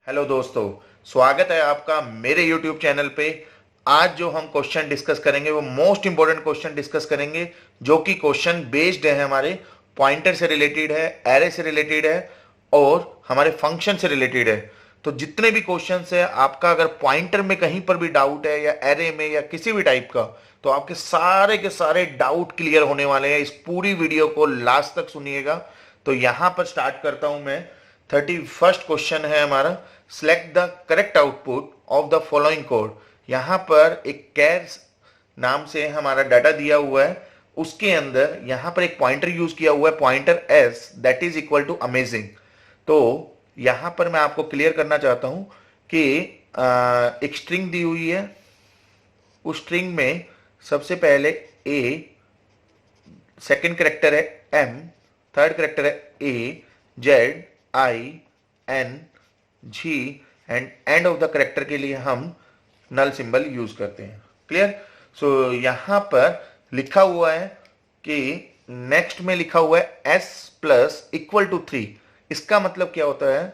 Hello दोस्तों, स्वागत है आपका मेरे YouTube चैनल पे। आज जो हम क्वेश्चन डिस्कस करेंगे वो मोस्ट इंपॉर्टेंट क्वेश्चन डिस्कस करेंगे, जो कि क्वेश्चन बेस्ड है, हमारे पॉइंटर से रिलेटेड है, एरे से रिलेटेड है और हमारे फंक्शन से रिलेटेड है। तो जितने भी क्वेश्चंस है, आपका अगर पॉइंटर में कहीं पर भी डाउट है या एरे में या किसी भी टाइप का, तो आपके सारे के सारे डाउट क्लियर होने वाले हैं। इस पूरी वीडियो को लास्ट तक सुनिएगा। तो यहां पर स्टार्ट करता हूं मैं। 31st क्वेश्चन है हमारा, select the correct output of the following code. यहां पर एक कैर नाम से हमारा डाटा दिया हुआ है, उसके अंदर यहां पर एक पॉइंटर यूज किया हुआ है, pointer s that is equal to amazing. तो यहां पर मैं आपको क्लियर करना चाहता हूं कि एक स्ट्रिंग दी हुई है, उस स्ट्रिंग में सबसे पहले ए, सेकंड करेक्टर है एम, थर्ड करेक्टर है A, Z, I, N, G and end of the character के लिए हम नल सिंबल यूज करते हैं। क्लियर? सो यहां पर लिखा हुआ है कि नेक्स्ट में लिखा हुआ है एस प्लस इक्वल टू 3। इसका मतलब क्या होता है?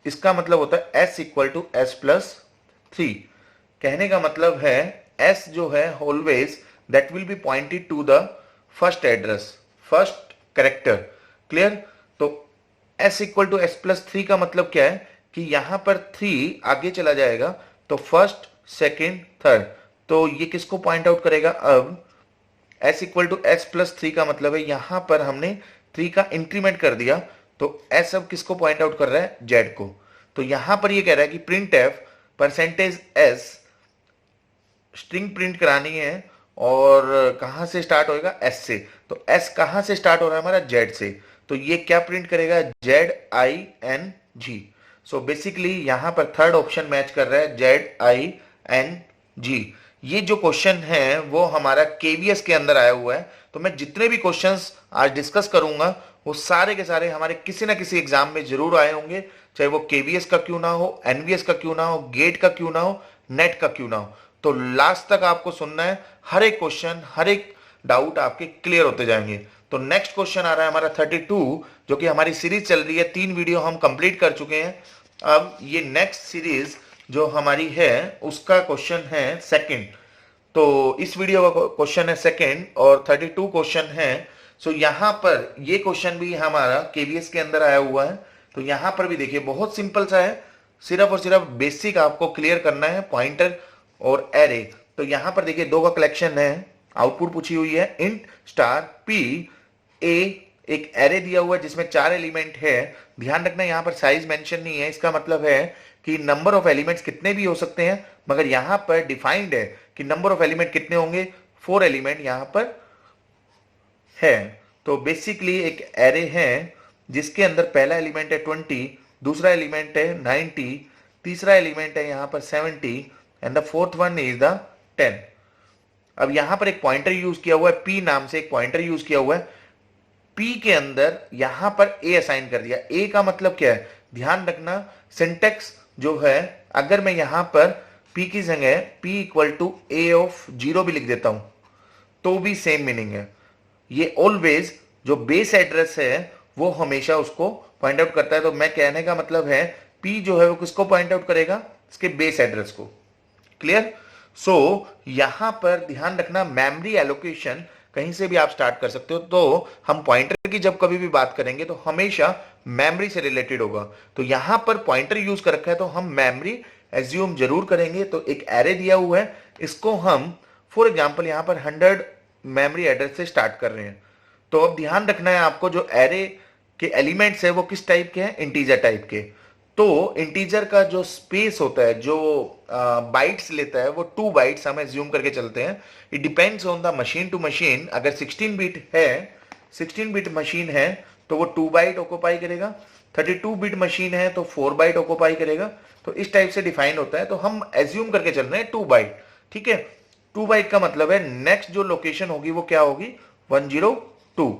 इसका मतलब होता है S equal to S plus 3। कहने का मतलब है एस जो है always that will be pointed to the first address, first character. Clear? तो S equal to S plus 3 का मतलब क्या है कि यहां पर 3 आगे चला जाएगा, तो फर्स्ट, सेकेंड, थर्ड। तो ये किसको पॉइंट आउट करेगा? अब s equal to S plus 3 का मतलब है यहां पर हमने 3 का इंक्रीमेंट कर दिया, तो एस अब किसको पॉइंट आउट कर रहा है? जेड को। तो यहां पर ये कह रहा है कि print F percentage S, string print करानी है और कहां से स्टार्ट होएगा? एस से। तो एस कहां से स्टार्ट हो रहा है? हमारा जेड से। तो ये क्या प्रिंट करेगा? Z I N g. So basically यहां पर थर्ड ऑप्शन मैच कर रहा है, जेड आई एन जी। ये जो क्वेश्चन है वो हमारा केवीएस के अंदर आया हुआ है। तो मैं जितने भी क्वेश्चंस आज डिस्कस करूंगा वो सारे के सारे हमारे किसी ना किसी एग्जाम में जरूर आए होंगे, चाहे वो केवीएस का क्यों ना हो, एनवीएस का क्यों ना हो, गेट का क्यों ना हो, नेट का क्यों ना हो। तो लास्ट तक आपको सुनना है, हर एक क्वेश्चन, हर एक डाउट आपके क्लियर होते जाएंगे। तो नेक्स्ट क्वेश्चन आ रहा है हमारा 32, जो कि हमारी सीरीज चल रही है, 3 वीडियो हम कंप्लीट कर चुके हैं। अब ये नेक्स्ट सीरीज जो हमारी है उसका क्वेश्चन है सेकंड। तो इस वीडियो का क्वेश्चन है सेकंड और 32 क्वेश्चन है। सो यहां पर ये क्वेश्चन भी हमारा केवीएस के अंदर आया हुआ है। तो यहां पर भी देखिए बहुत सिंपल सा है, सिर्फ और सिर्फ बेसिक आपको क्लियर करना है, पॉइंटर और एरे। तो यहां पर देखिए 2 का कलेक्शन है, आउटपुट पूछी हुई है इंट स्टार पी ए, एक एरे दिया हुआ है जिसमें 4 एलिमेंट है। ध्यान रखना यहां पर साइज मेंशन नहीं है, इसका मतलब है कि नंबर ऑफ एलिमेंट्स कितने भी हो सकते हैं, मगर यहां पर डिफाइंड है कि नंबर ऑफ एलिमेंट कितने होंगे, 4 एलिमेंट यहां पर है। तो बेसिकली एक एरे है जिसके अंदर पहला एलिमेंट है 20, दूसरा एलिमेंट है 90, तीसरा एलिमेंट है यहां पर 70 and the fourth one is the 10। अब यहां पर एक पॉइंटर यूज किया हुआ है, पी नाम से एक पॉइंटर यूज किया हुआ है। पी के अंदर यहां पर ए असाइन कर दिया। ए का मतलब क्या है? ध्यान रखना सिंटेक्स जो है, अगर मैं यहां पर पी की जगह p equal to a of 0 भी लिख देता हूं तो भी सेम मीनिंग है। ये ऑलवेज जो बेस एड्रेस है वो हमेशा उसको पॉइंट आउट करता है। तो मैं कहने का मतलब है पी जो है वो किसको पॉइंट आउट करेगा? इसके बेस एड्रेस को। क्लियर? सो यहां पर ध्यान रखना, मेमोरी एलोकेशन कहीं से भी आप स्टार्ट कर सकते हो। तो हम पॉइंटर की जब कभी भी बात करेंगे तो हमेशा मेमोरी से रिलेटेड होगा। तो यहां पर पॉइंटर यूज कर रखा है तो हम मेमोरी एज्यूम जरूर करेंगे। तो एक एरे दिया हुआ है, इसको हम फॉर एग्जांपल यहां पर 100 मेमोरी एड्रेस से स्टार्ट कर रहे हैं। तो अब ध्यान रखना है आपको, जो एरे के एलिमेंट्स है वो किस टाइप के हैं? इंटीजर टाइप के। तो इंटीजर का जो स्पेस होता है, जो बाइट्स लेता है, वो 2 बाइट्स हम एज्यूम करके चलते हैं। It depends on the machine to machine. अगर 16 बिट है, 16 बिट मशीन है तो वो 2 बाइट ऑक्यूपाई करेगा। 32 बिट मशीन है तो 4 बाइट ऑक्यूपाई करेगा। तो इस टाइप से डिफाइन होता है। तो हम एज्यूम करके चल रहे हैं 2 बाइट। ठीक है? 2 बाइट का मतलब है नेक्स्ट जो लोकेशन होगी वो क्या होगी? 102।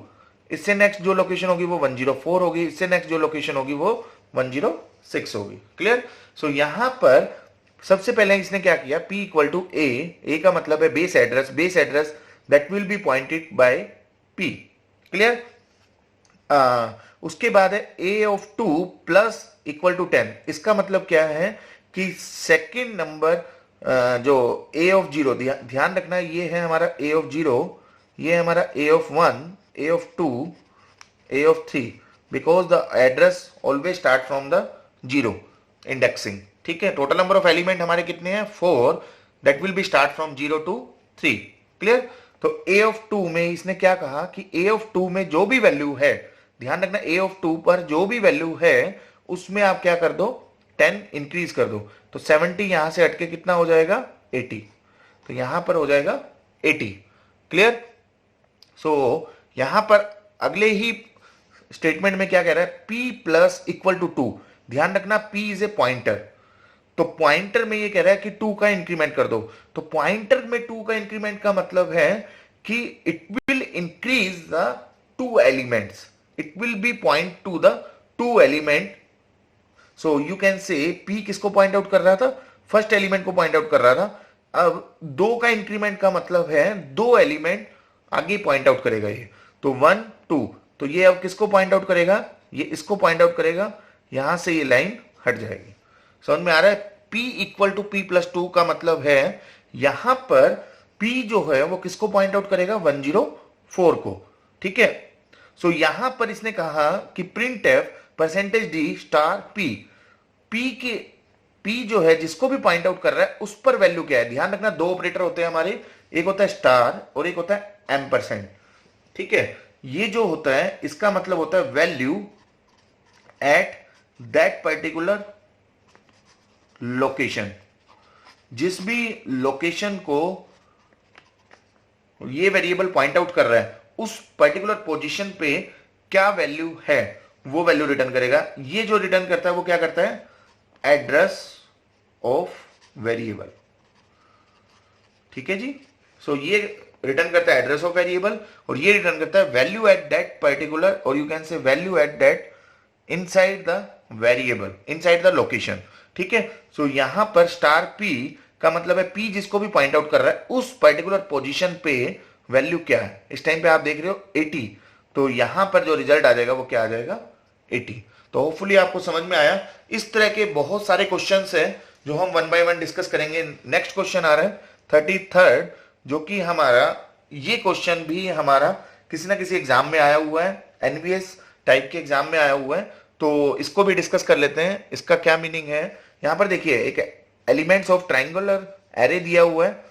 इससे नेक्स्ट जो लोकेशन होगी वो 104 होगी, इससे नेक्स्ट जो लोकेशन होगी वो 106 होगी। क्लियर? सो यहां पर सबसे पहले इसने क्या किया? p इक्वल टू ए का मतलब है base address, base address that will be pointed by p। Clear? उसके बाद है a of 2 plus equal to 10। इसका मतलब क्या है कि सेकंड नंबर जो a ऑफ 0, ध्यान रखना ये है हमारा a ऑफ 0, ये है हमारा a of 1, a of 2, a of 3, because the address always start from the 0 indexing. ठीक है, टोटल नंबर ऑफ एलिमेंट हमारे कितने हैं 4, that will B start from 0 to 3। Clear. तो a ऑफ 2 में इसने क्या कहा कि a ऑफ 2 में जो भी वैल्यू है, ध्यान रखना a ऑफ 2 पर जो भी वैल्यू है उसमें आप क्या कर दो 10 इंक्रीज कर दो। तो 70 यहां से हटके कितना हो जाएगा 80, तो यहां पर हो जाएगा 80। क्लियर। सो यहां पर अगले ही स्टेटमेंट में क्या कह रहा है p प्लस इक्वल टू 2। ध्यान रखना p इज ए पॉइंटर, तो पॉइंटर में ये कह रहा है कि 2 का इंक्रीमेंट कर दो। तो पॉइंटर में 2 का इंक्रीमेंट का मतलब है कि it will increase the 2 elements, it will be point two the 2 element. So you can say p किसको पॉइंट आउट कर रहा था, फर्स्ट एलिमेंट को पॉइंट आउट कर रहा था। अब 2 का इंक्रीमेंट का मतलब है 2 एलिमेंट आगे पॉइंट आउट करेगा ये, तो 1 2, तो ये अब किसको पॉइंट आउट करेगा, ये इसको पॉइंट आउट करेगा, यहां से ये लाइन हट जाएगी। समझ में आ रहा है। p equal to p plus 2 का मतलब है यहां पर p जो है वो किसको पॉइंट आउट करेगा 104 को। ठीक है। सो यहां पर इसने कहा कि print F percentage D star p, p के p जो है जिसको भी पॉइंट आउट कर रहा है उस पर वैल्यू क्या है। ध्यान रखना 2 ऑपरेटर होते हैं हमारे, एक होता है स्टार और एक होता है एम्परसेंड। ठीक है, ये जो होता है इसका मतलब होता है value at that particular location. जिस भी लोकेशन को ये वेरिएबल पॉइंट आउट कर रहा है उस पर्टिकुलर पोजीशन पे क्या वैल्यू है वो वैल्यू रिटर्न करेगा। ये जो रिटर्न करता है वो क्या करता है एड्रेस ऑफ वेरिएबल। ठीक है जी। सो ये रिटर्न करता है एड्रेस ऑफ वेरिएबल और ये रिटर्न करता है वैल्यू एट दैट पर्टिकुलर, और you can say value at that inside the variable, inside the location. ठीक है। सो यहां पर स्टार p का मतलब है p जिसको भी पॉइंट आउट कर रहा है उस पर्टिकुलर पोजीशन पे वैल्यू क्या है। इस टाइम पे आप देख रहे हो 80, तो यहां पर जो रिजल्ट आ जाएगा वो क्या आ जाएगा 80। तो होपफुली आपको समझ में आया। इस तरह के बहुत सारे क्वेश्चंस हैं जो हम 1 बाय 1 डिस्कस करेंगे। नेक्स्ट क्वेश्चन आ रहा है 33rd, जो कि हमारा ये क्वेश्चन भी हमारा किसी ना किसी एग्जाम में आया हुआ है, एनवीएस टाइप के एग्जाम में आया हुआ है, तो इसको भी डिस्कस कर लेते हैं। इसका क्या मीनिंग है, यहां पर देखिए एक एलिमेंट्स ऑफ ट्राइंगुलर एरे दिया हुआ है,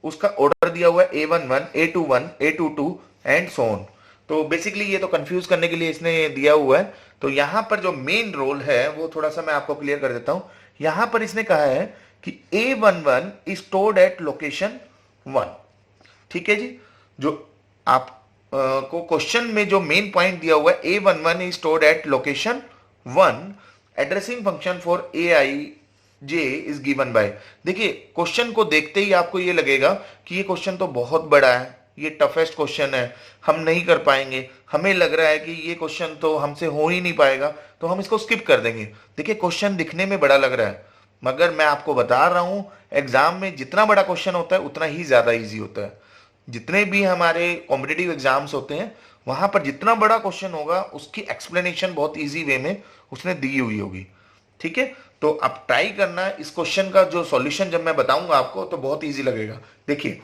उसका ऑर्डर दिया हुआ है A11, A21, A22 and so on. तो बेसिकली ये तो कंफ्यूज करने के लिए इसने दिया हुआ है। तो यहां पर जो मेन रोल है वो थोड़ा सा मैं आपको क्लियर कर देता हूं। यहां पर इसने कहा है कि A11 is stored at location 1। ठीक है जी। जो आप को क्वेश्चन में जो मेन पॉइंट दिया हुआ है A11 is stored at location 1, addressing function for Aij is given by. देखिए क्वेश्चन को देखते ही आपको ये लगेगा कि ये क्वेश्चन तो बहुत बड़ा है, ये टफेस्ट क्वेश्चन है, हम नहीं कर पाएंगे, हमें लग रहा है कि ये क्वेश्चन तो हमसे हो ही नहीं पाएगा, तो हम इसको स्किप कर देंगे। देखिए क्वेश्चन दिखने में बड़ा लग रहा है, मगर मैं आपको बता रहा हूं एग्जाम में जितना बड़ा क्वेश्चन होता है उतना ही ज्यादा इजी होता है। जितने भी हमारे कॉम्पिटिटिव एग्जाम्स होते हैं वहां पर जितना बड़ा क्वेश्चन होगा उसकी एक्सप्लेनेशन बहुत इजी वे में उसने दी हुई होगी। ठीक है। तो आप ट्राई करना इस क्वेश्चन का जो सॉल्यूशन जब मैं बताऊंगा आपको तो बहुत इजी लगेगा। देखिए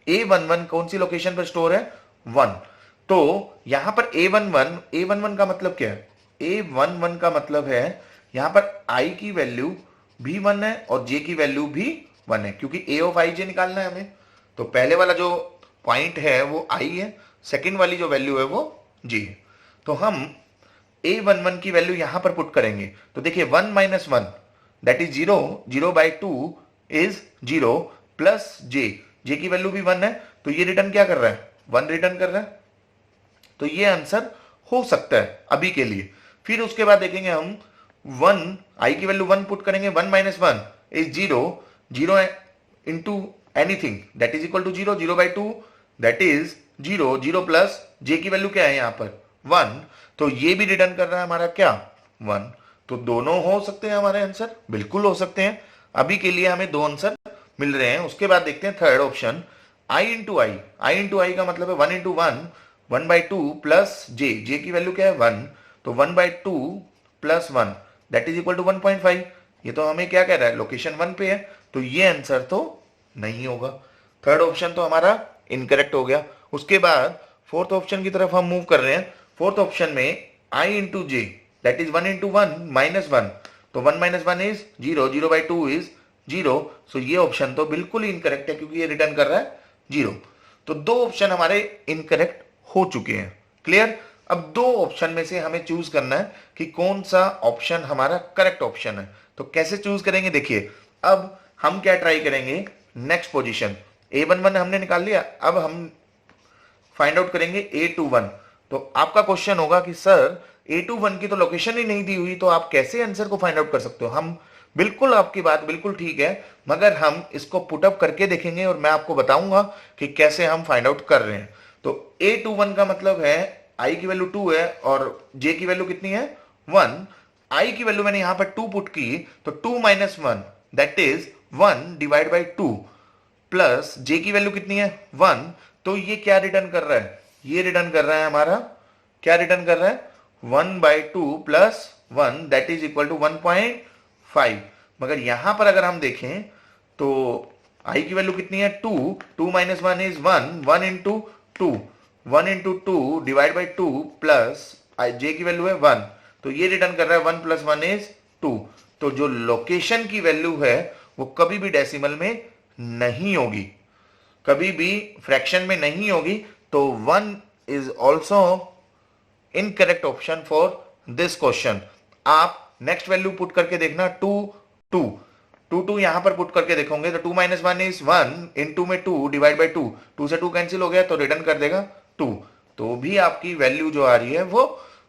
A11 कौन सी लोकेशन पर स्टोर है 1, तो यहां पर A11 का मतलब क्या है, A11 का मतलब है यहां पर I की वैल्यू भी 1 है और J की वैल्यू भी 1 है, क्योंकि A ऑफ I J निकालना है हमें। तो पहले वाला जो पॉइंट है वो I है, सेकेंड वाली जो वैल्यू है वो J है। तो हम A11 की वैल्यू यहां पर पुट करेंगे, तो देखिए 1 minus 1 that is 0, 0/2 is 0 plus J की वैल्यू भी 1 है, तो ये रिटर्न क्या कर रहा है 1 रिटर्न कर रहा है। तो ये आंसर हो सकता है अभी के लिए। फिर उसके बाद देखेंगे हम 1 I की वैल्यू 1 पुट करेंगे, 1 minus 1 is 0, 0 into anything that is equal to 0, 0/2 that is 0, 0 plus J की वैल्यू क्या है यहाँ पर 1, तो ये भी रिटर्न कर रहा है हमारा क्या 1। तो दोनों हो सकते हैं हमारे आंसर, बिल्कुल हो सकते हैं। अभी के लिए हमें 2 आंसर मिल रहे हैं। उसके बाद देखते हैं थर्ड ऑप्शन I इंटू आई का मतलब है 1 इंटू 1, 1/2 प्लस जे की वैल्यू क्या है 1, तो 1/2 plus 1 that is equal to 1.5। ये तो हमें क्या कह रहा है, लोकेशन 1 पे है, तो ये आंसर तो नहीं होगा। थर्ड ऑप्शन तो हमारा इनकरेक्ट हो गया। उसके बाद फोर्थ ऑप्शन की तरफ हम मूव कर रहे हैं। फोर्थ ऑप्शन में i into J that is 1 into 1 -1, तो 1 - 1 इज 0, 0/2 इज 0, सो ये ऑप्शन तो बिल्कुल ही इनकरेक्ट है क्योंकि ये रिटर्न कर रहा है 0। तो दो ऑप्शन हमारे इनकरेक्ट हो चुके हैं। क्लियर। अब दो ऑप्शन में से हमें चूज करना है कि कौन सा ऑप्शन हमारा करेक्ट ऑप्शन है। तो कैसे चूज करेंगे, देखिए अब हम क्या ट्राई करेंगे, नेक्स्ट पोजीशन A11 हमने निकाल लिया, अब हम फाइंड आउट करेंगे A21। तो आपका क्वेश्चन होगा कि सर A21 की तो लोकेशन ही नहीं दी हुई, तो आप कैसे आंसर को फाइंड आउट कर सकते हो। हम बिल्कुल, आपकी बात बिल्कुल ठीक है, मगर हम इसको पुटअप करके देखेंगे और मैं आपको बताऊंगा कि कैसे हम फाइंड आउट कर रहे हैं। तो A21 का मतलब है i की वैल्यू 2 है और j की वैल्यू कितनी है 1। i की वैल्यू मैंने यहां पर 2 पुट की, तो 2 - 1 that is 1 divide by 2 plus j की वैल्यू कितनी है 1। तो ये क्या रिटर्न कर रहा है, ये रिटर्न कर रहा है हमारा, क्या रिटर्न कर रहा है 1/2 plus 1 that is equal to 1.5। मगर यहां पर अगर हम देखें तो i की वैल्यू कितनी है 2, 2 - 1 is 1, 1 into 2, 1 into 2 divide by 2 plus j की वैल्यू है 1, तो ये रिटर्न कर रहा है 1 + 1 इज 2। तो जो लोकेशन की वैल्यू है वो कभी भी डेसिमल में नहीं होगी, कभी भी फ्रैक्शन में नहीं होगी। तो 1 is also incorrect option for this question. आप नेक्स्ट वैल्यू पुट करके देखना 2 2 2 2 यहां पर पुट करके देखोगे तो 2 - 1 इज 1, इनटू में 2 डिवाइड बाई 2, 2 से 2 कैंसिल हो गया तो रिटर्न कर देगा 2। तो भी आपकी वैल्यू जो आ रही है वो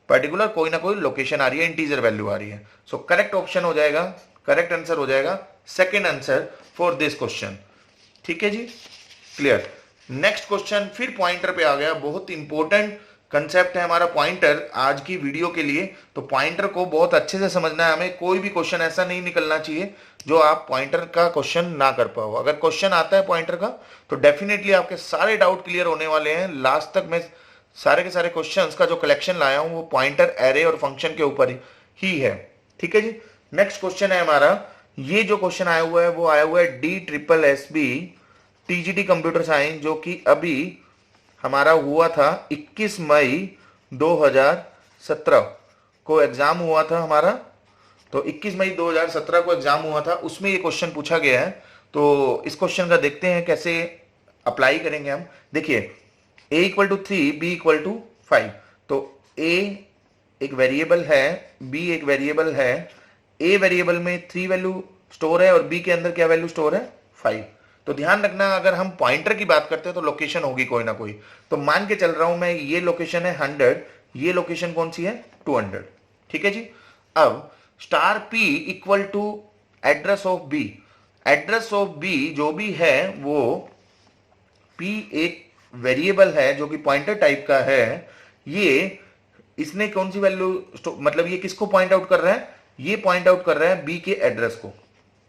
पर्टिकुलर कोई ना कोई लोकेशन आ रही है, इंटीजर वैल्यू आ रही है। सो करेक्ट ऑप्शन हो जाएगा, करेक्ट आंसर हो जाएगा second answer for this question. ठीक है जी, क्लियर। नेक्स्ट क्वेश्चन फिर पॉइंटर पे आ गया, बहुत इंपॉर्टेंट कंसेप्ट है हमारा पॉइंटर आज की वीडियो के लिए। तो पॉइंटर को बहुत अच्छे से समझना है हमें, कोई भी क्वेश्चन ऐसा नहीं निकलना चाहिए जो आप पॉइंटर का क्वेश्चन ना कर पाओ। अगर क्वेश्चन आता है पॉइंटर का तो डेफिनेटली आपके सारे डाउट क्लियर होने वाले हैं। लास्ट तक मैं सारे के सारे क्वेश्चंस का जो कलेक्शन लाया हूं वो पॉइंटर, एरे और फंक्शन के ऊपर ही है। ठीक है जी, नेक्स्ट क्वेश्चन है हमारा, ये जो क्वेश्चन आया हुआ है वो आया हुआ है DSSB TGT कंप्यूटर साइंस, जो कि अभी हमारा हुआ था 21 मई 2017 को एग्जाम हुआ था हमारा। तो 21 मई 2017 को एग्जाम हुआ था, उसमें ये क्वेश्चन पूछा गया है। तो इस क्वेश्चन का देखते हैं कैसे अप्लाई करेंगे हम। देखिए a = 3 b = 5, तो a एक वेरिएबल है, b एक वेरिएबल है। a वेरिएबल में 3 वैल्यू स्टोर है और b के अंदर क्या वैल्यू स्टोर है 5। तो ध्यान रखना, अगर हम पॉइंटर की बात करते हैं तो लोकेशन होगी कोई ना कोई। तो मान के चल रहा हूं मैं, ये लोकेशन है 100, ये लोकेशन कौन सी है 200। ठीक है जी। अब $p = address of b, address of b जो भी है वो p एक वेरिएबल है जो कि पॉइंटर टाइप का है। ये इसने कौन सी वैल्यू, मतलब ये किसको पॉइंट आउट कर रहा है, ये पॉइंट आउट कर रहा है b के एड्रेस को।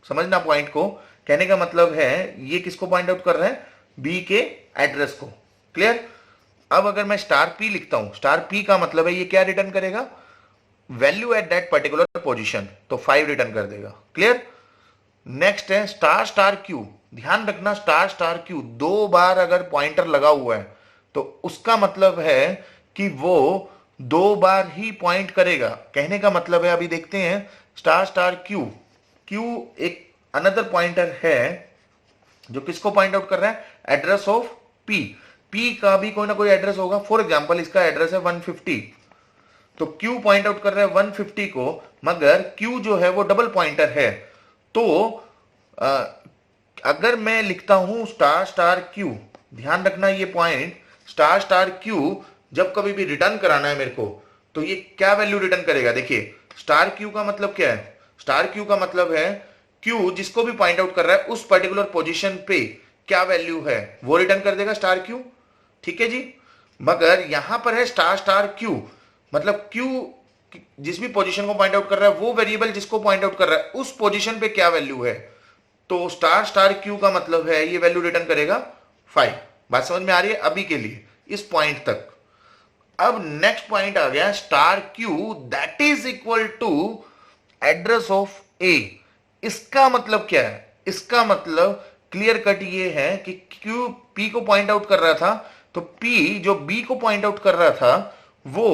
समझना पॉइंट को, कहने का मतलब है ये किसको पॉइंट आउट कर रहा है b के एड्रेस को। क्लियर। अब अगर मैं $p लिखता हूं, $p का मतलब है ये क्या रिटर्न करेगा, value at that particular position, तो 5 रिटर्न कर देगा। क्लियर। नेक्स्ट है $q, ध्यान रखना $q 2 बार अगर पॉइंटर लगा हुआ है तो उसका मतलब है कि वो 2 बार ही पॉइंट करेगा। कहने का मतलब है, अभी देखते हैं $q, q एक अनदर पॉइंटर है जो किसको पॉइंट आउट कर रहा है, एड्रेस ऑफ p। p का भी कोई ना कोई एड्रेस होगा, फॉर एग्जांपल इसका एड्रेस है 150, तो q पॉइंट आउट कर रहा है 150 को, मगर q जो है वो डबल पॉइंटर है। तो अगर मैं लिखता हूं $q, ध्यान रखना ये पॉइंट, $q जब कभी भी रिटर्न कराना है मेरे को तो ये क्या वैल्यू रिटर्न करेगा। देखिए $q का मतलब क्या है, $q का मतलब है q जिसको भी पॉइंट आउट कर रहा है उस पर्टिकुलर पोजीशन पे क्या वैल्यू है वो रिटर्न कर देगा $q। ठीक है जी। मगर यहां पर है $q, मतलब q जिस भी पोजीशन को पॉइंट आउट कर रहा है वो वेरिएबल जिसको पॉइंट आउट कर रहा है उस पोजीशन पे क्या वैल्यू है। तो $q का मतलब है ये वैल्यू रिटर्न करेगा 5। बात समझ में आ रही है अभी के लिए इस पॉइंट तक। अब नेक्स्ट पॉइंट आ गया star Q that is equal to address of A. इसका मतलब क्या है? इसका मतलब क्लियर कट ये है कि क्यू पी को पॉइंट आउट कर रहा था, तो पी जो बी को पॉइंट आउट कर रहा था वो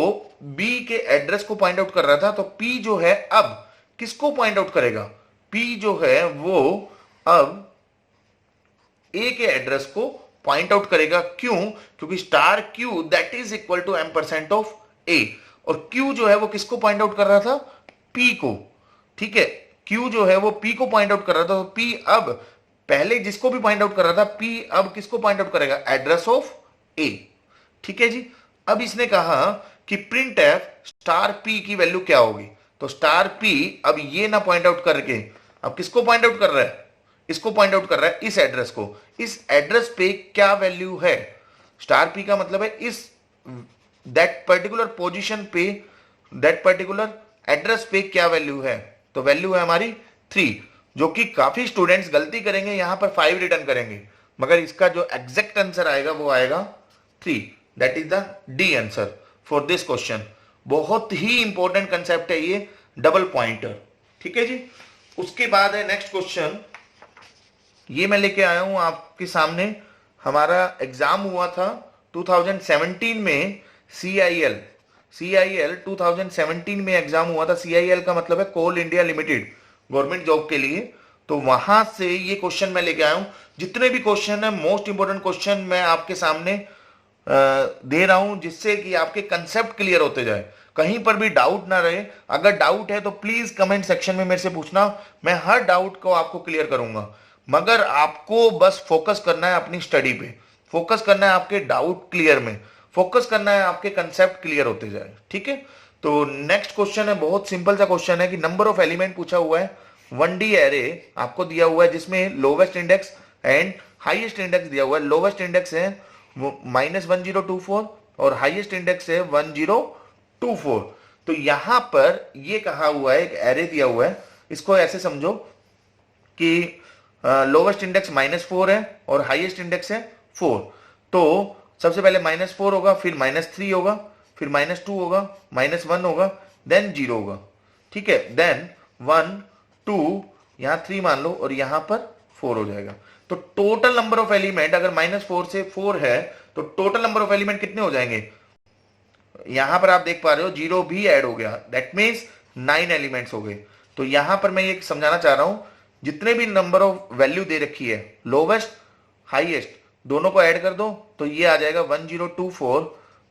बी के एड्रेस को पॉइंट आउट कर रहा था, तो पी जो है अब किसको पॉइंट आउट करेगा? पी जो है वो अब ए के एड्रेस को पॉइंट आउट करेगा। क्यों? क्योंकि star Q that is equal to m% of A, और क्यू जो है वो किसको पॉइंट आउट कर रहा था? पी को। ठीक है, क्यू जो है वो पी को पॉइंट आउट कर रहा था, तो पी अब पहले जिसको भी पॉइंट आउट कर रहा था, पी अब किसको पॉइंट आउट करेगा? एड्रेस ऑफ ए। ठीक है जी। अब इसने कहा कि प्रिंट एफ स्टार पी की वैल्यू क्या होगी, तो स्टार पी अब ये ना पॉइंट आउट करके अब किसको पॉइंट आउट कर रहा है? इसको पॉइंट आउट कर रहा है, इस एड्रेस को। इस एड्रेस पे क्या वैल्यू है? स्टार पी का मतलब है इस दैट पर्टिकुलर पोजीशन पे, दैट पर्टिकुलर एड्रेस पे क्या वैल्यू है? तो वैल्यू है हमारी 3, जो कि काफी स्टूडेंट्स गलती करेंगे, यहां पर 5 रिटर्न करेंगे, मगर इसका जो एग्जैक्ट आंसर आएगा वो आएगा 3। That is the D answer for this question. बहुत ही इंपॉर्टेंट कंसेप्ट है ये डबल पॉइंटर। ठीक है जी। उसके बाद है नेक्स्ट क्वेश्चन, ये मैं लेके आया हूं आपके सामने। हमारा एग्जाम हुआ था 2017 में, CIL 2017 में एग्जाम हुआ था। CIL का मतलब है कोल इंडिया लिमिटेड, गवर्नमेंट जॉब के लिए। तो वहां से ये क्वेश्चन मैं लेके आया हूं। जितने भी क्वेश्चन है मोस्ट इंपोर्टेंट क्वेश्चन मैं आपके सामने दे रहा हूं, जिससे कि आपके कंसेप्ट क्लियर होते जाए, कहीं पर भी डाउट ना रहे। अगर डाउट है तो प्लीज कमेंट सेक्शन में मेरे से पूछना, मैं हर डाउट को आपको क्लियर करूंगा। मगर आपको बस फोकस करना है अपनी स्टडी पे, फोकस करना है आपके डाउट क्लियर में, फोकस करना है आपके कंसेप्ट क्लियर होते जाए। ठीक है। तो नेक्स्ट क्वेश्चन है, बहुत सिंपल सा क्वेश्चन है कि नंबर ऑफ एलिमेंट पूछा हुआ है। 1D एरे आपको दिया हुआ है जिसमें lowest index and highest index दिया हुआ है। लोवेस्ट इंडेक्स है वो -1024 और हाईएस्ट इंडेक्स है 1024। तो यहां पर ये कहा हुआ है, एक एरे दिया हुआ है, इसको ऐसे समझो कि लोवेस्ट इंडेक्स -4 है और हाईएस्ट इंडेक्स है 4। तो सबसे पहले -4 होगा, फिर -3 होगा, फिर -2 होगा, -1 होगा, देन 0 होगा। ठीक है, देन 1 2 यहां 3 मान लो और यहां पर 4 हो जाएगा। तो टोटल नंबर ऑफ एलिमेंट अगर -4 से 4 है तो टोटल नंबर ऑफ एलिमेंट कितने हो जाएंगे? यहां पर आप देख पा रहे हो 0 भी ऐड हो गया, दैट मीन्स 9 एलिमेंट्स हो गए। तो यहां पर मैं ये समझाना चाह रहा हूं, जितने भी नंबर ऑफ वैल्यू दे रखी है, लोवेस्ट हाईएस्ट दोनों को ऐड कर दो तो ये आ जाएगा 1024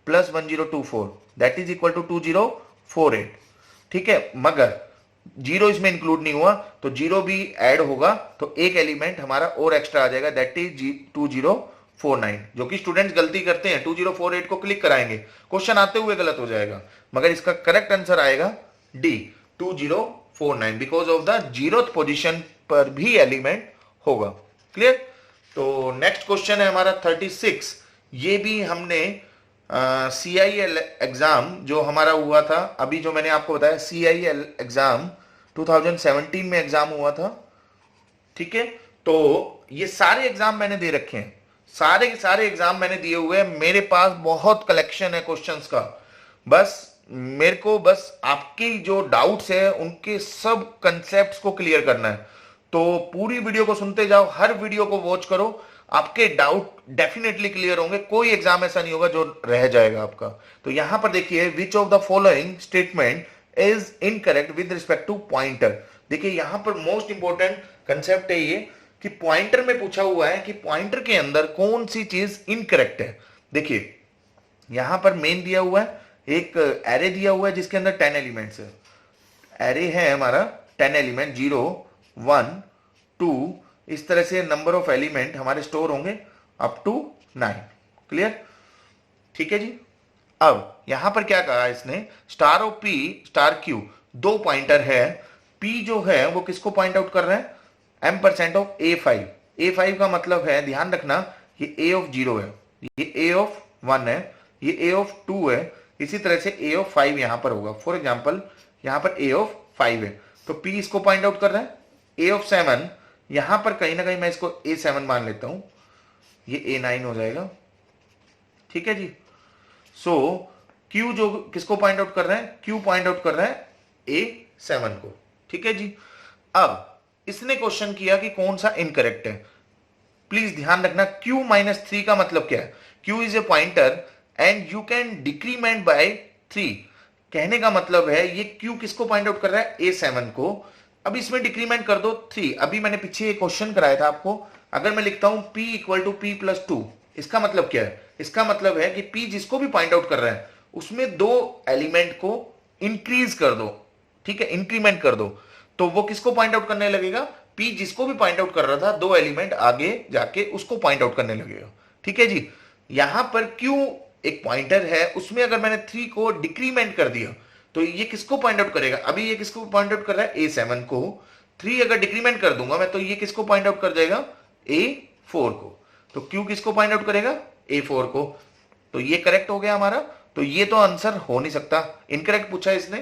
plus 1024 that is equal to 2048। ठीक है, मगर 0 इसमें इंक्लूड नहीं हुआ, तो 0 भी ऐड होगा तो एक एलिमेंट हमारा और एक्स्ट्रा आ जाएगा, दैट इज 2049। जो कि स्टूडेंट्स गलती करते हैं, 2048 को क्लिक कराएंगे, क्वेश्चन आते हुए गलत हो जाएगा, मगर इसका करेक्ट आंसर आएगा D 2049, because of the 0th position पर भी एलिमेंट होगा। क्लियर। तो नेक्स्ट क्वेश्चन है हमारा 36। ये भी हमने CIL एग्जाम जो हमारा हुआ था, अभी जो मैंने आपको बताया CIL एग्जाम 2017 में एग्जाम हुआ था। ठीक है, तो ये सारे एग्जाम मैंने दे रखे हैं, सारे के सारे एग्जाम मैंने दिए हुए हैं। मेरे पास बहुत कलेक्शन है क्वेश्चंस का, बस मेरे को बस आपकी जो डाउट्स है उनके सब कंसेप्ट्स को क्लियर करना है। तो पूरी वीडियो को सुनते जाओ, हर वीडियो को वॉच करो, आपके डाउट डेफिनेटली क्लियर होंगे। कोई एग्जाम ऐसा नहीं होगा जो रह जाएगा आपका। तो यहां पर देखिए, which of the following statement is incorrect with respect to pointer. देखिए यहां पर मोस्ट इंपॉर्टेंट कंसेप्ट है ये कि पॉइंटर में पूछा हुआ है कि पॉइंटर के अंदर कौन सी चीज इनकरेक्ट है। देखिए यहां पर मेन दिया हुआ है, एक एरे दिया हुआ है जिसके अंदर 10 एलिमेंट्स है। एरे है हमारा 10 एलिमेंट, 0 1 2, इस तरह से नंबर ऑफ एलिमेंट हमारे स्टोर होंगे अप टू 9। क्लियर। ठीक है जी। अब यहां पर क्या कहा इसने, star of P star Q, दो पॉइंटर है। पी जो है वो किसको पॉइंट आउट कर रहे हैं? m% of A5। A5 का मतलब है, ध्यान रखना, ये A ऑफ 0 है, ये A ऑफ 1 है, ये A ऑफ 2 है, इसी तरह से A ऑफ 5 यहां पर होगा। फॉर एग्जाम्पल यहां पर A ऑफ 5 है, तो P इसको पॉइंट आउट कर रहा है। A ऑफ 7 यहां पर कहीं ना कहीं मैं इसको A7 मान लेता हूं, ये A9 हो जाएगा। ठीक है जी। सो क्यू जो किसको पॉइंट आउट कर रहे हैं, क्यू पॉइंट आउट कर रहा है A7 को। ठीक है जी। अब इसने क्वेश्चन किया कि कौन सा इनकरेक्ट है। प्लीज ध्यान रखना, Q -3 का मतलब क्या है? Q is a pointer and you can decrement by 3। कहने का मतलब है ये Q किसको पॉइंट आउट कर रहा है, A7 को। अब इसमें डिक्रीमेंट कर दो 3। अभी मैंने पीछे एक क्वेश्चन कराया था आपको, अगर मैं लिखता हूं P = P+2, इसका मतलब क्या है? इसका मतलब है कि P जिसको भी पॉइंट आउट कर रहा है उसमें दो एलिमेंट को इंक्रीज कर दो, ठीक है, इंक्रीमेंट कर दो, तो वो किसको पॉइंट आउट करने लगेगा? P जिसको भी पॉइंट आउट कर रहा था दो एलिमेंट आगे जाके उसको पॉइंट आउट करने लगेगा। ठीक है जी। यहां पर Q एक पॉइंटर है, उसमें अगर मैंने 3 को डिक्रीमेंट कर दिया तो ये किसको पॉइंट आउट करेगा? अभी ये किसको पॉइंट आउट कर रहा है, A7 को। 3 अगर डिक्रीमेंट कर दूंगा मैं तो ये किसको पॉइंट आउट कर जाएगा, A4 को। तो Q किसको पॉइंट आउट करेगा, A4 को। तो ये करेक्ट हो गया हमारा। तो ये तो आंसर हो नहीं सकता, इनकरेक्ट पूछा इसने,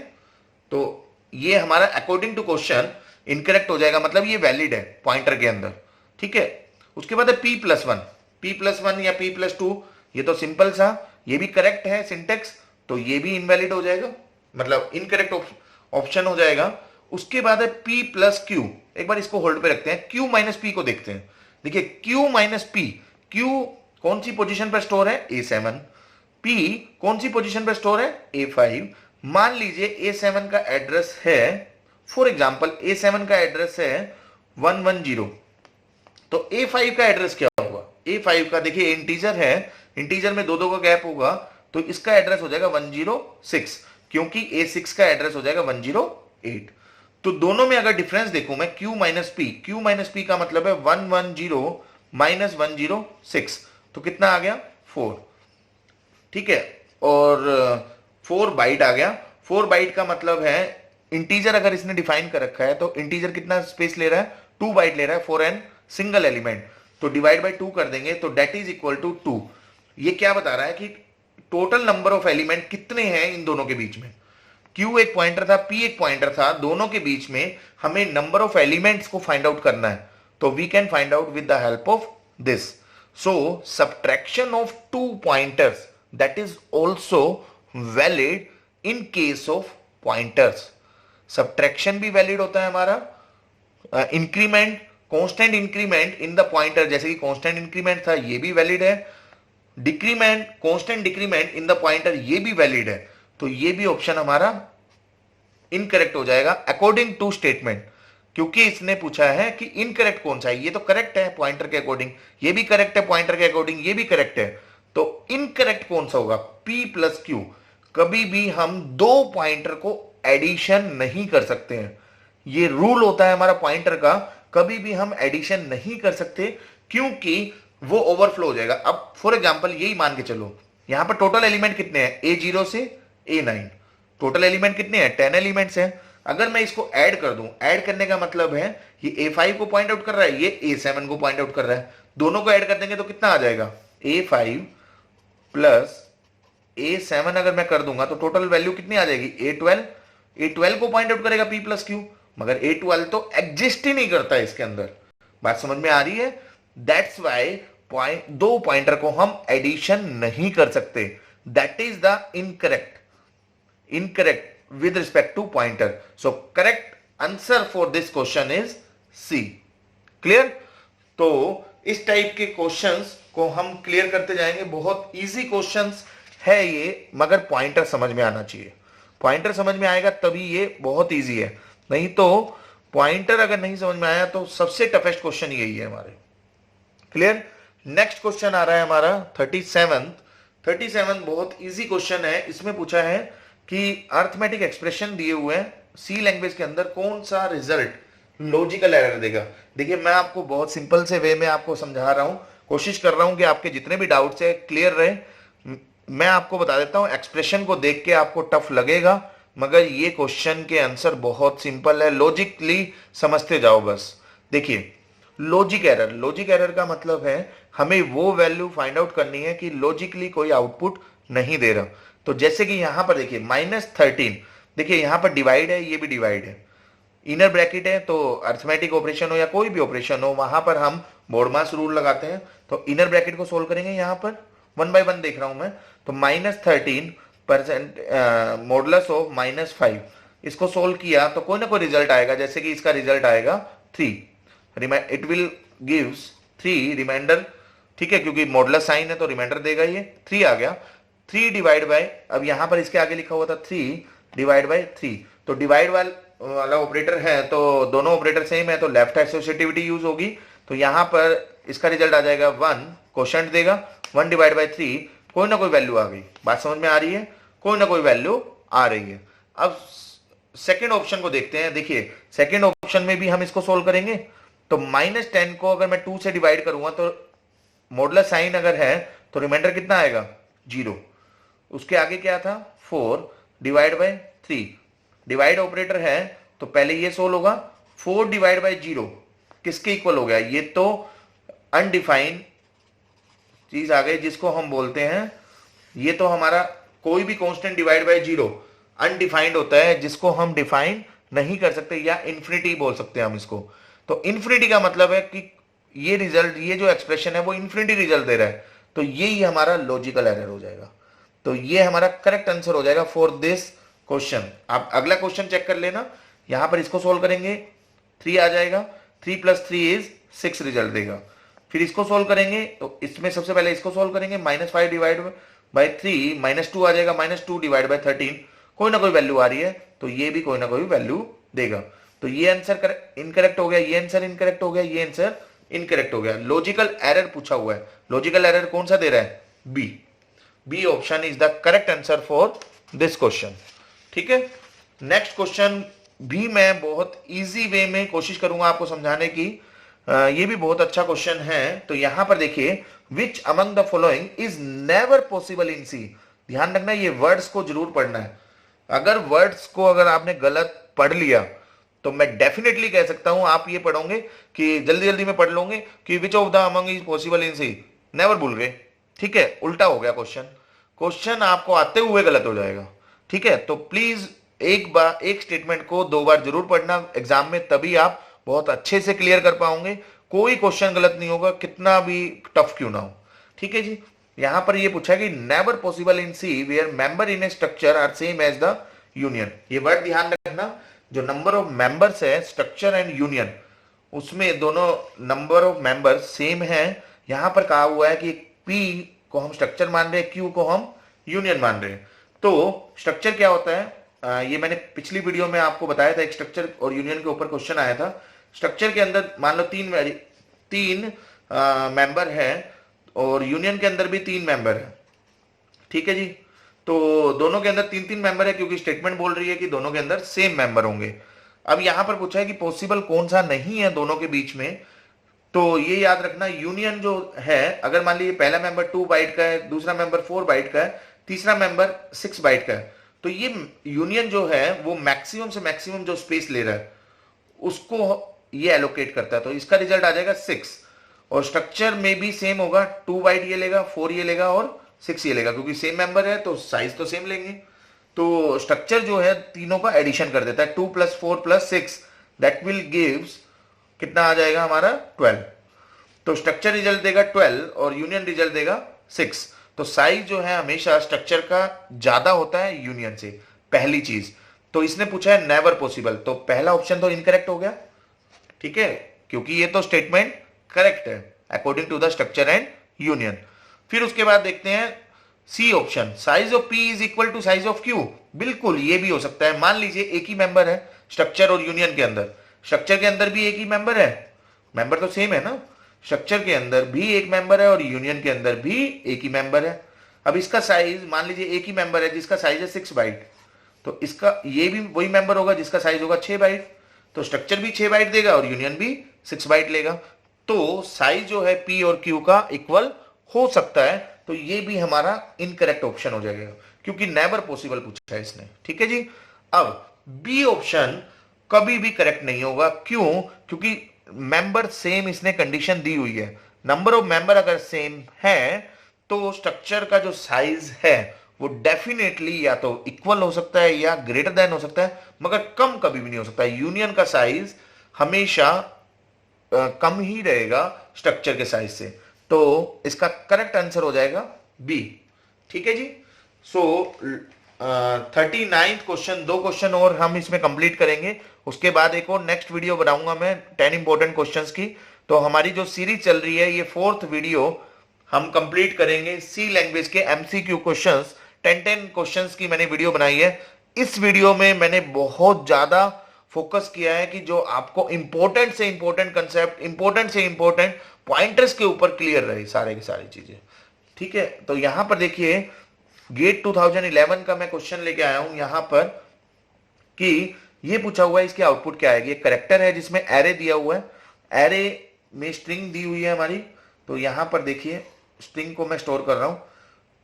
तो ये हमारा अकॉर्डिंग टू क्वेश्चन इनकरेक्ट हो जाएगा, मतलब ये वैलिड है पॉइंटर के अंदर। ठीक है। उसके बाद है P+1, P+1 या P+2, ये तो सिंपल सा, ये भी करेक्ट है सिंटेक्स, तो ये भी इनवैलिड हो जाएगा, मतलब इनकरेक्ट ऑप्शन हो जाएगा। उसके बाद है P+Q, एक बार इसको होल्ड पे रखते हैं, Q - P को देखते हैं। देखिए Q - P, Q कौन सी पोजीशन पर स्टोर है, A7, P कौन सी पोजीशन पर स्टोर है, A5। मान लीजिए A7 का एड्रेस है, फॉर एग्जांपल A7 का एड्रेस है 110, तो A5 का एड्रेस क्या होगा? A5 का देखिए इंटीजर है, इंटीजर में दो का गैप होगा, तो इसका एड्रेस हो जाएगा 106, क्योंकि A6 का एड्रेस हो जाएगा 108। तो दोनों में अगर डिफरेंस देखूं मैं, Q - P, Q - P का मतलब है 110 - 106, तो कितना आ गया, 4। ठीक है। और 4 बाइट आ गया। 4 बाइट का मतलब है इंटीजर अगर इसने डिफाइन कर रखा है तो इंटीजर कितना स्पेस ले रहा है, 2 बाइट ले रहा है फॉर एन सिंगल एलिमेंट, तो डिवाइड बाय 2 कर देंगे तो डेट इज इक्वल टू 2। ये क्या बता रहा है कि टोटल नंबर ऑफ एलिमेंट कितने हैं इन दोनों के बीच में। Q एक पॉइंटर था, P एक पॉइंटर था, दोनों के बीच में हमें नंबर ऑफ एलिमेंट्स को फाइंड आउट करना है, तो we can find out with the help of this. So subtraction of 2 pointers that is also valid in case of pointers। subtraction भी valid होता है हमारा। Increment, constant increment in the pointer, जैसे कि constant increment था, ये भी valid है। Decrement, constant decrement in the pointer, ये भी वैलिड है। तो ये भी ऑप्शन हमारा इनकरेक्ट हो जाएगा अकॉर्डिंग टू स्टेटमेंट, क्योंकि इसने पूछा है कि इनकरेक्ट कौन सा है। ये तो करेक्ट है पॉइंटर के अकॉर्डिंग, ये भी करेक्ट है पॉइंटर के अकॉर्डिंग, ये भी करेक्ट है, तो इनकरेक्ट कौन सा होगा, P+Q। कभी भी हम दो पॉइंटर को एडिशन नहीं कर सकते हैं, ये रूल होता है हमारा पॉइंटर का, कभी भी हम एडिशन नहीं कर सकते क्योंकि वो ओवरफ्लो हो जाएगा। अब फॉर एग्जांपल यही मान के चलो, यहां पर टोटल एलिमेंट कितने हैं, A0 से A9, टोटल एलिमेंट कितने हैं, 10 एलिमेंट्स हैं। अगर मैं इसको ऐड कर दूं, ऐड करने का मतलब है ये A5 को पॉइंट आउट कर रहा है, ये A7 को पॉइंट आउट कर रहा है, दोनों को ऐड कर देंगे तो कितना आ जाएगा, A5 प्लस A7 अगर मैं कर दूंगा तो टोटल वैल्यू कितनी आ जाएगी, A12। A12 को पॉइंट आउट करेगा P+Q, मगर A12 तो एग्जिस्ट ही नहीं करता है इसके अंदर। बात समझ में आ रही है? दैट्स वाई दो पॉइंटर को हम एडिशन नहीं कर सकते, that is the incorrect with respect to pointer। so correct answer for this question is C। clear? तो इस टाइप के क्वेश्चंस को हम क्लियर करते जाएंगे, बहुत इजी क्वेश्चंस है ये, मगर पॉइंटर समझ में आना चाहिए। पॉइंटर समझ में आएगा तभी ये बहुत इजी है, नहीं तो पॉइंटर अगर नहीं समझ में आया तो सबसे टफेस्ट क्वेश्चन यही है हमारे। क्लियर? नेक्स्ट क्वेश्चन आ रहा है हमारा 37 बहुत इजी क्वेश्चन है। इसमें पूछा है कि अर्थमेटिक एक्सप्रेशन दिए हुए हैं, सी लैंग्वेज के अंदर कौन सा रिजल्ट लॉजिकल एरर देगा। देखिए मैं आपको बहुत सिंपल से वे में आपको समझा रहा हूं, कोशिश कर रहा हूं कि आपके जितने भी डाउट्स है क्लियर रहे। मैं आपको बता देता हूं, एक्सप्रेशन को देख के आपको टफ लगेगा, मगर ये क्वेश्चन के आंसर बहुत सिंपल है, लॉजिकली समझते जाओ बस। देखिए लॉजिक एरर का मतलब है हमें वो वैल्यू फाइंड आउट करनी है कि लॉजिकली कोई आउटपुट नहीं दे रहा। तो जैसे कि यहां पर देखिए -13, देखिए यहां पर डिवाइड है, ये भी डिवाइड है, इनर ब्रैकेट है, तो अर्थमेटिक ऑपरेशन हो या कोई भी ऑपरेशन हो वहां पर हम बोर्डमास रूल लगाते हैं। तो इनर ब्रैकेट को सोल्व करेंगे, यहां पर 1 बाय 1 देख रहा हूं मैं, तो -13 परसेंट मॉडुलस ऑफ -5, इसको सोल्व किया तो कोई ना कोई रिजल्ट आएगा, जैसे कि इसका रिजल्ट आएगा 3, इट विल गिव्स 3 रिमाइंडर, ठीक है, क्योंकि मॉडुलस साइन है तो रिमाइंडर देगा, ये 3 आ गया। 3 डिवाइड बाय, अब यहां पर इसके आगे लिखा हुआ था 3 डिवाइड बाय 3, तो डिवाइड वाला ऑपरेटर है तो दोनों ऑपरेटर सेम है तो लेफ्ट एसोसिएटिविटी यूज होगी, तो यहां पर इसका रिजल्ट आ जाएगा 1, क्वोशंट देगा 1 डिवाइड बाय 3, कोई ना कोई वैल्यू आ गई। बात समझ में आ रही है? कोई ना कोई वैल्यू आ रही है। अब सेकेंड ऑप्शन को देखते हैं। देखिए सेकेंड ऑप्शन में भी हम इसको सोल्व करेंगे, तो -10 को अगर मैं 2 से डिवाइड करूंगा तो मॉडुलस साइन अगर है तो रिमाइंडर कितना आएगा 0, उसके आगे क्या था 4 डिवाइड बाय 3, डिवाइड ऑपरेटर है तो पहले ये सोल्व होगा। 4 डिवाइड बाय 0 किसके इक्वल हो गया? ये तो अनडिफाइंड चीज आ गई जिसको हम बोलते हैं, ये तो हमारा कोई भी कांस्टेंट डिवाइड बाय 0 अनडिफाइंड होता है, जिसको हम डिफाइन नहीं कर सकते, या इन्फिनिटी बोल सकते हैं हम इसको। तो इन्फिनिटी का मतलब है कि ये रिजल्ट, ये जो एक्सप्रेशन है वो इन्फिनिटी रिजल्ट दे रहा है, तो ये ही हमारा लॉजिकल एरर हो जाएगा। तो ये हमारा करेक्ट आंसर हो जाएगा फॉर दिस क्वेश्चन। आप अगला क्वेश्चन चेक कर लेना, यहां पर इसको सोल्व करेंगे 3 आ जाएगा, 3 + 3 इज 6 रिजल्ट देगा। फिर इसको सोल्व करेंगे तो इसमें सबसे पहले इसको सोल्व करेंगे, -5 डिवाइड बाय 3, -2 आ जाएगा, -2 डिवाइड बाय 13, कोई ना कोई वैल्यू आ रही है तो ये भी कोई ना कोई वैल्यू देगा। तो ये आंसर इनकरेक्ट हो गया, ये आंसर इनकरेक्ट हो गया, ये आंसर इनकरेक्ट हो गया। लॉजिकल एरर पूछा हुआ है, लॉजिकल एरर कौन सा दे रहा है? B option is the correct answer for this question. ठीक है, नेक्स्ट क्वेश्चन भी मैं बहुत इजी वे में कोशिश करूंगा आपको समझाने की, ये भी बहुत अच्छा क्वेश्चन है। तो यहां पर देखिए, which among the following is never possible in C. ध्यान रखना, ये वर्ड्स को जरूर पढ़ना है। अगर वर्ड्स को अगर आपने गलत पढ़ लिया तो मैं डेफिनेटली कह सकता हूं, आप ये पढ़ोगे कि जल्दी जल्दी में पढ़ लोगे कि which of the among is possible in C, never भूल गए। ठीक है, उल्टा हो गया क्वेश्चन, क्वेश्चन आपको आते हुए गलत हो जाएगा। ठीक है, तो प्लीज एक स्टेटमेंट को 2 बार जरूर पढ़ना एग्जाम में, तभी आप बहुत अच्छे से क्लियर कर पाओगे। कोई क्वेश्चन गलत नहीं होगा, कितना भी टफ क्यों ना हो। ठीक है जी, यहां पर ये पूछा कि never possible in C where member in a structure are same as the union. ये वर्ड ध्यान रखना, जो नंबर ऑफ मेंबर्स है स्ट्रक्चर एंड यूनियन, उसमें दोनों नंबर ऑफ मेंबर्स सेम है। यहां पर कहा हुआ है कि P को हम स्ट्रक्चर मान रहे हैं, Q को हम यूनियन मान रहे हैं। तो स्ट्रक्चर क्या होता है, ये मैंने पिछली वीडियो में आपको बताया था, एक स्ट्रक्चर और यूनियन के ऊपर क्वेश्चन आया था। स्ट्रक्चर के अंदर मान लो तीन मेंबर है और यूनियन के अंदर भी 3 मेंबर है। ठीक है जी, तो दोनों के अंदर 3 मेंबर है, क्योंकि स्टेटमेंट बोल रही है कि दोनों के अंदर सेम मेंबर होंगे। अब यहां पर पूछा है कि पॉसिबल कौन सा नहीं है दोनों के बीच में, तो ये याद रखना, यूनियन जो है, अगर मान लीजिए पहला मेंबर 2 बाइट का है, दूसरा मेंबर 4 बाइट का है, तीसरा मेंबर 6 बाइट का है, तो ये यूनियन जो है वो मैक्सिमम से मैक्सिमम जो स्पेस ले रहा है उसको ये एलोकेट करता है, तो इसका रिजल्ट आ जाएगा 6। और स्ट्रक्चर में भी सेम होगा, 2 बाइट ये लेगा, 4 ये लेगा और 6 ये लेगा, क्योंकि सेम मेंबर है तो साइज तो सेम लेंगे। तो स्ट्रक्चर जो है तीनों का एडिशन कर देता है, 2 + 4 + 6 दैट विल गिव्स, कितना आ जाएगा हमारा 12। तो स्ट्रक्चर रिजल्ट देगा 12 और यूनियन रिजल्ट देगा 6। तो साइज जो है हमेशा स्ट्रक्चर का ज्यादा होता है यूनियन से, पहली चीज। तो इसने पूछा है नेवर पॉसिबल, तो पहला ऑप्शन तो इनकरेक्ट हो गया। ठीक है, क्योंकि ये तो स्टेटमेंट करेक्ट है according to the structure and union. फिर उसके बाद देखते हैं C option, size of P is equal to size of Q। बिल्कुल ये भी हो सकता है। मान लीजिए एक ही मेंबर है स्ट्रक्चर और यूनियन के अंदर, स्ट्रक्चर के अंदर भी एक ही मेंबर है, मेंबर तो सेम है ना, स्ट्रक्चर के अंदर भी एक मेंबर है और यूनियन के अंदर भी एक ही मेंबर है। अब इसका साइज, मान लीजिए एक ही मेंबर है जिसका साइज है 6 बाइट, तो इसका ये भी वही मेंबर होगा जिसका साइज होगा 6 बाइट, तो स्ट्रक्चर भी 6 बाइट देगा और यूनियन भी 6 बाइट लेगा। तो साइज जो है P और Q का इक्वल हो सकता है, तो ये भी हमारा इनकरेक्ट ऑप्शन हो जाएगा, क्योंकि नेवर पॉसिबल पूछा है इसने। ठीक है जी, अब बी ऑप्शन कभी भी करेक्ट नहीं होगा। क्यों? क्योंकि मेंबर सेम इसने कंडीशन दी हुई है, नंबर ऑफ मेंबर अगर सेम है तो स्ट्रक्चर का जो साइज है वो डेफिनेटली या तो इक्वल हो सकता है या ग्रेटर देन हो सकता है, मगर कम कभी भी नहीं हो सकता। यूनियन का साइज हमेशा कम ही रहेगा स्ट्रक्चर के साइज से, तो इसका करेक्ट आंसर हो जाएगा बी। ठीक है जी, सो 39th क्वेश्चन, 2 क्वेश्चन और हम इसमें कंप्लीट करेंगे, उसके बाद एक और नेक्स्ट वीडियो बनाऊंगा मैं 10 इंपॉर्टेंट क्वेश्चंस की। तो हमारी जो सीरीज चल रही है, ये 4th वीडियो हम कंप्लीट करेंगे सी लैंग्वेज के एमसीक्यू क्वेश्चंस। 10 क्वेश्चंस की मैंने वीडियो बनाई है। इस वीडियो में मैंने बहुत ज्यादा फोकस किया है कि जो आपको इंपॉर्टेंट से इंपॉर्टेंट कंसेप्ट, इंपॉर्टेंट से इंपॉर्टेंट पॉइंटर्स के ऊपर क्लियर रहे सारे की सारी चीजें। ठीक है, तो यहां पर देखिए गेट 2011 का मैं क्वेश्चन लेके आया हूं यहां पर कि ये पूछा हुआ है इसकी आउटपुट क्या आएगी। एक करेक्टर है जिसमें एरे दिया हुआ है, एरे में स्ट्रिंग दी हुई है हमारी। तो यहां पर देखिए स्ट्रिंग को मैं स्टोर कर रहा हूं,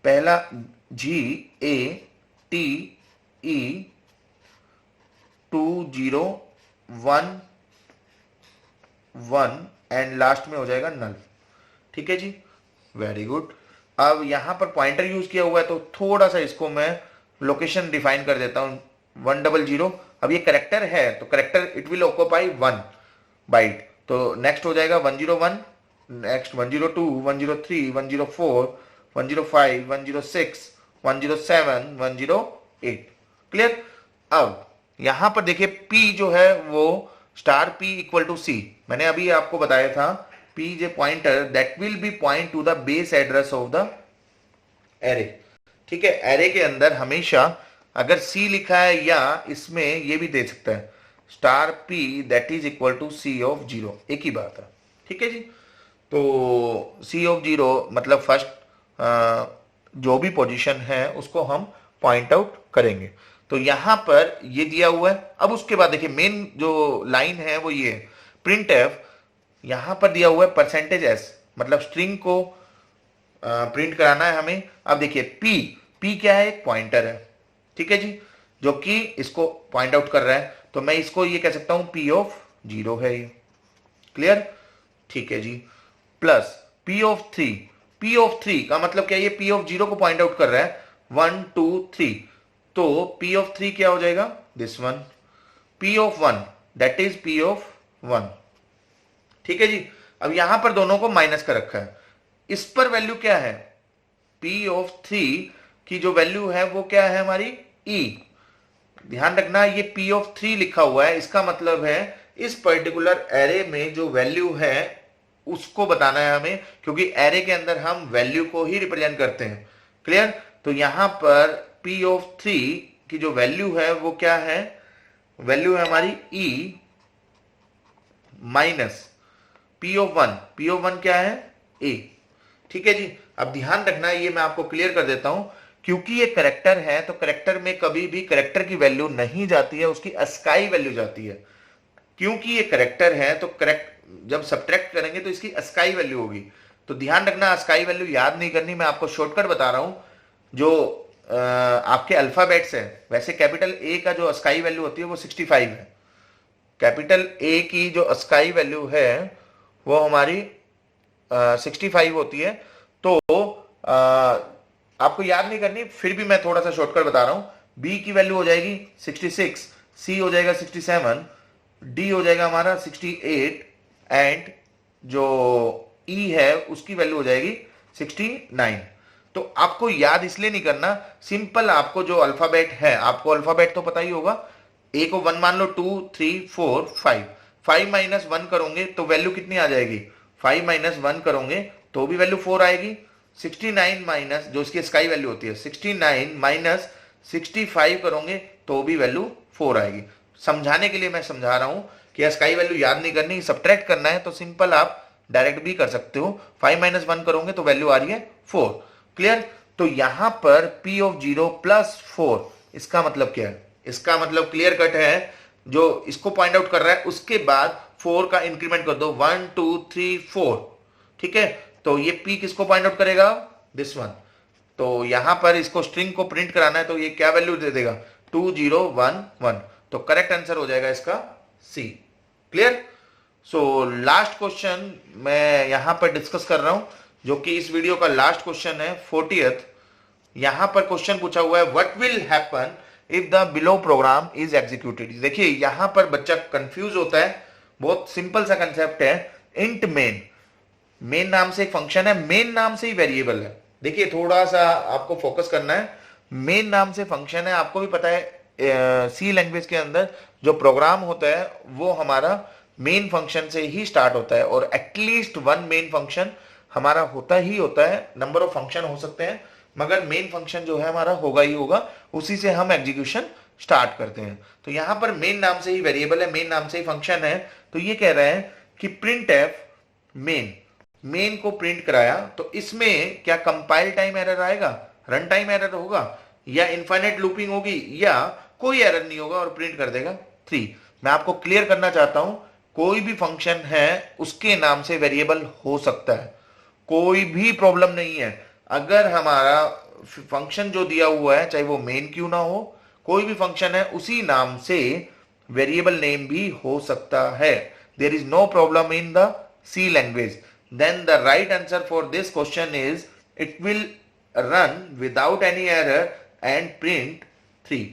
पहला GATE2011 एंड लास्ट में हो जाएगा नल। ठीक है जी, वेरी गुड। अब यहां पर पॉइंटर यूज किया हुआ है तो थोड़ा सा इसको मैं लोकेशन डिफाइन कर देता हूं 100। अब ये करेक्टर है तो character it will occupy 1 byte. तो नेक्स्ट हो जाएगा 101, नेक्स्ट 102, 103, 104, 105, 106, 107, 108। क्लियर। अब यहां पर देखिए P जो है वो star P equal to C, मैंने अभी आपको बताया था P is a pointer that will be point to the base address of the array। ठीक है, एरे के अंदर हमेशा अगर C लिखा है या इसमें ये भी दे सकता है star P that is equal to C of 0, एक ही बात है। ठीक है जी, तो C ऑफ 0 मतलब फर्स्ट जो भी पोजीशन है उसको हम पॉइंट आउट करेंगे। तो यहां पर ये दिया हुआ है। अब उसके बाद देखिए मेन जो लाइन है वो ये प्रिंट एफ, यहां पर दिया हुआ है %s, मतलब स्ट्रिंग को प्रिंट कराना है हमें। अब देखिए पी क्या है, एक पॉइंटर है। ठीक है जी, जो कि इसको पॉइंट आउट कर रहा है। तो मैं इसको ये कह सकता हूं P ऑफ 0 है ये। क्लियर। ठीक है जी, plus P of 3, P of 3 का मतलब क्या, ये P ऑफ 0 को पॉइंट आउट कर रहा है 1 2 3। तो P ऑफ 3 क्या हो जाएगा, this one. P of 1 that is P of 1। ठीक है जी, अब यहां पर दोनों को माइनस कर रखा है। इस पर वैल्यू क्या है, P ऑफ 3 की जो वैल्यू है वो क्या है हमारी E। ध्यान रखना ये P ऑफ 3 लिखा हुआ है, इसका मतलब है इस पर्टिकुलर एरे में जो वैल्यू है उसको बताना है हमें, क्योंकि एरे के अंदर हम वैल्यू को ही रिप्रेजेंट करते हैं। क्लियर। तो यहां पर P ऑफ 3 की जो वैल्यू है वो क्या है, वैल्यू है हमारी E minus P of 1, P of 1 क्या है A। ठीक है जी, अब ध्यान रखना ये मैं आपको क्लियर कर देता हूं, क्योंकि ये करेक्टर है तो करेक्टर में कभी भी करेक्टर की वैल्यू नहीं जाती है, उसकी अस्काई वैल्यू जाती है। क्योंकि ये करेक्टर है तो करेक्ट जब सब्ट्रैक्ट करेंगे तो इसकी अस्काई वैल्यू होगी। तो ध्यान रखना अस्काई वैल्यू याद नहीं करनी, मैं आपको शॉर्टकट बता रहा हूं। जो आपके अल्फाबेट्स है, वैसे कैपिटल ए का जो अस्काई वैल्यू होती है वो 65 है। कैपिटल ए की जो अस्काई वैल्यू है वो हमारी 65 होती है। तो आपको याद नहीं करनी, फिर भी मैं थोड़ा सा शॉर्टकट बता रहा हूं। बी की वैल्यू हो जाएगी 66, सी हो जाएगा 67, डी हो जाएगा हमारा 68 एंड जो ई है उसकी वैल्यू हो जाएगी 69। तो आपको याद इसलिए नहीं करना, सिंपल आपको जो अल्फाबेट है, आपको अल्फाबेट तो पता ही होगा। ए को 1 मान लो, 2 3 4 5, 5 माइनस 1 करोगे तो वैल्यू कितनी आ जाएगी, 5 माइनस 1 करोगे तो भी वैल्यू 4 आएगी। 69 माइनस जो इसकी स्काई वैल्यू होती है 69 माइनस 65 करोगे तो भी वैल्यू 4 आएगी। समझाने के लिए मैं समझा रहा हूं कि स्काई वैल्यू याद नहीं करनी, सब्ट्रैक्ट करना है तो सिंपल आप डायरेक्ट भी कर सकते हो। 5 माइनस 1 करोगे तो वैल्यू आ रही है 4। क्लियर। तो यहां पर P ऑफ 0 प्लस 4, इसका मतलब क्या है, इसका मतलब क्लियर कट है, जो इसको पॉइंट आउट कर रहा है उसके बाद 4 का इंक्रीमेंट कर दो, 1 2 3 4। ठीक है, तो ये P किसको पॉइंट आउट करेगा, दिस वन। तो यहां पर इसको स्ट्रिंग को प्रिंट कराना है तो ये क्या वैल्यू दे देगा, 2011। तो करेक्ट आंसर हो जाएगा इसका C। Clear. So last question मैं यहां पर डिस्कस कर रहा हूं, जो कि इस वीडियो का लास्ट क्वेश्चन है 40th। यहां पर क्वेश्चन पूछा हुआ है what will happen if the below program is executed. देखिए यहां पर बच्चा कंफ्यूज होता है, बहुत सिंपल सा कंसेप्ट है। इंट मेन, मेन नाम से एक फंक्शन है, मेन नाम से ही वेरिएबल है। देखिए थोड़ा सा आपको फोकस करना है। मेन नाम से फंक्शन है, आपको भी पता है सी लैंग्वेज के अंदर जो प्रोग्राम होता है वो हमारा मेन फंक्शन से ही स्टार्ट होता है, और एटलीस्ट वन मेन फंक्शन हमारा होता ही होता है। नंबर ऑफ फंक्शन हो सकते हैं मगर मेन फंक्शन जो है हमारा होगा ही होगा, उसी से हम एग्जीक्यूशन स्टार्ट करते हैं। तो यहां पर मेन नाम से ही वेरिएबल है, मेन नाम से ही फंक्शन है। तो ये कह रहे हैं कि प्रिंट एफ मेन, मेन को प्रिंट कराया, तो इसमें क्या कंपाइल टाइम एरर आएगा, रन टाइम एरर होगा, या इनफाइनाइट लूपिंग होगी, या कोई एरर नहीं होगा और प्रिंट कर देगा 3। मैं आपको क्लियर करना चाहता हूं, कोई भी फंक्शन है उसके नाम से वेरिएबल हो सकता है, कोई भी प्रॉब्लम नहीं है। अगर हमारा फंक्शन जो दिया हुआ है चाहे वो मेन क्यों ना हो, कोई भी फंक्शन है उसी नाम से वेरिएबल नेम भी हो सकता है। There is no problem in the C language. Then the right answer for this question is it will run without any error and print 3।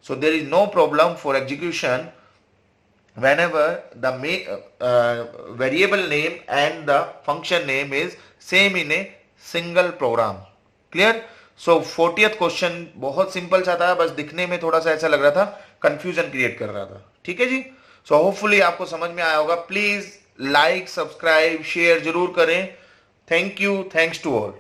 So there is no problem for execution whenever the variable name and the function name is same in a single program. Clear? So 40th question बहुत simple सा था, बस दिखने में थोड़ा सा ऐसा लग रहा था, कंफ्यूजन क्रिएट कर रहा था। ठीक है जी। सो होपफुली आपको समझ में आया होगा। प्लीज लाइक, सब्सक्राइब, शेयर जरूर करें। Thank you, thanks to all.